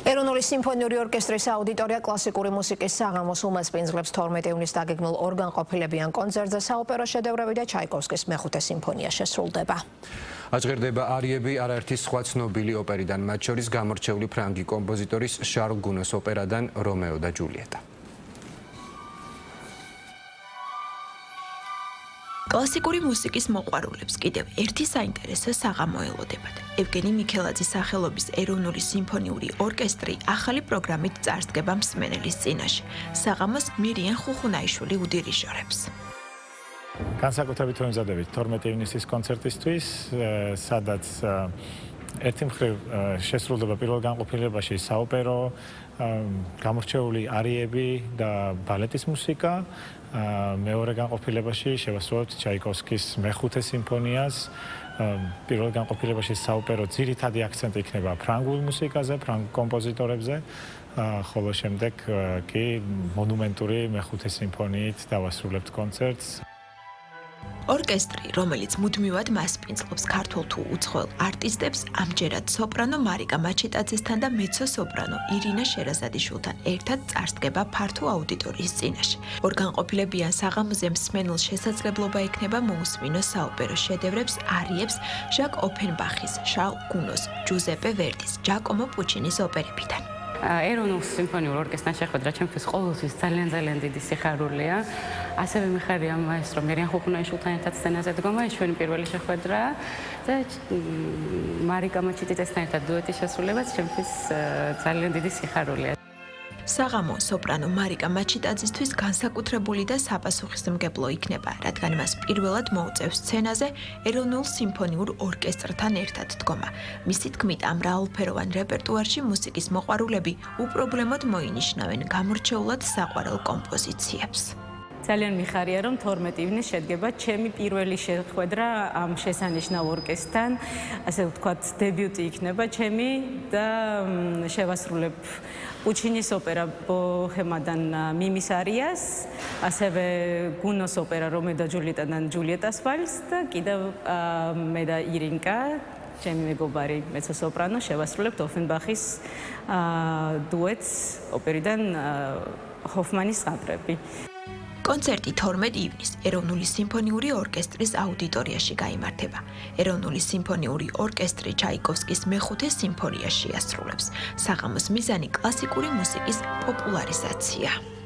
ეროვნული სიმფონიური ორკესტრის აუდიტორია კლასიკური მუსიკის საღამოს უმასპინძლებს 12 ივნისს დაგეგმილ ორგანყოფილებიან კონცერტზე საოპერო შედევრები და ჩაიკოვსკის მეხუთე სიმფონია შესრულდება. აჟღერდება არიები არაერთი სხვა ცნობილი ოპერიდან, მათ შორის გამორჩეული ფრანგი კომპოზიტორის შარლ გუნოს ოპერადან რომეო და ჯულიეტა. კლასიკური მუსიკის მოყვარულებს კიდევ ერთი საინტერესო საღამო ელოდებათ. ევგენი მიქელაძის სახელობის ეროვნული სიმფონიური ორკესტრი ახალი პროგრამით წარსდგება მსმენელის წინაშე. საღამოს მირიან ხუხუნაიშვილი უდირიჟორებს. განსაკუთრებით ვემზადებით 12 ივნისის კონცერტისთვის, სადაც ერთი მხრივ შესრულდება პირველ განყოფილებაში საოპერო, გამორჩეული არიები და ბალეტის მუსიკა. მეორე განყოფილებაში შევასრულებთ ჩაიკოვსკის მეხუთე სიმფონიას. პირველ განყოფილებაში საოპერო ძირითადი აქცენტი იქნება ფრანგულ მუსიკაზე, ფრანგ კომპოზიტორებზე, ხოლო შემდეგ კი მონუმენტური მეხუთე სიმფონიით დავასრულებთ კონცერტს. ორკესტრი, რომელიც მუდმივად მასპინძლობს ქართულ თუ უცხოელ არტისტებს, ამჯერად სოპრანო მარიკა მაჩიტაძესთან და მეცო-სოპრანო ირინა შერაზადიშვილთან ერთად წარსდგება ფართო აუდიტორიის წინაშე. ორგანყოფილებიან საღამოზე მსმენელს შესაძლებლობა ექნება მოусმინოს საოპერო შედევრებს, არიებს ჟაკ ოფენბახის, შარლ გუნოს, ჯუზეპე ვერდის, ჯაკომო პუჩინის ოპერებიდან. ეროვნულ სიმფონიურ ორკესტრთან შეხვედრა ჩემთვის ყოველთვის ძალიან დიდი სიხარულია. ასევე მიხარია მაესტრო მირიან ხუხუნაიშვილთან ერთად სცენაზე დგომა, ეს ჩვენი პირველი შეხვედრაა და მარიკა მაჩიტაძესთან ერთად დუეტის შესრულებაც ჩემთვის ძალიან დიდი სიხარულია. საღამო სოპრანო მარიკა მაჩიტაძისთვის განსაკუთრებული და საპასუხისმგებლო იქნება, რადგან მას პირველად მოუწევს სცენაზე ეროვნულ სიმფონიურ ორკესტრთან ერთად დგომა. მისი თქმით, ამ მრავალფეროვან რეპერტუარში მუსიკის მოყვარულები უპრობლემოდ მოინიშნავენ გამორჩეულად საყვარელ კომპოზიციებს. ძალიან მიხარია, რომ 12 ივნისს შედგება ჩემი პირველი შეხვედრა ამ შესანიშნავ ორკესტრთან, ასე ვთქვათ, დებიუტი იქნება ჩემი და შევასრულებ პუჩინის ოპერა ბოჰემადან მიმის არიას, ასევე გუნოს ოპერა რომეო და ჯულიეტადან ჯულიეტას ვალს და კიდევ მე და ირინკა, ჩემი მეგობარი მეცო-სოპრანო, შევასრულებთ ოფენბახის დუეტს ოპერიდან ჰოფმანის ზღაპრები. კონცერტი 12 ივნისს ეროვნული სიმფონიური ორკესტრის აუდიტორიაში გაიმართება. ეროვნული სიმფონიური ორკესტრი ჩაიკოვსკის მეხუთე სიმფონიას შეასრულებს. საღამოს მიზანი კლასიკური მუსიკის პოპულარიზაცია.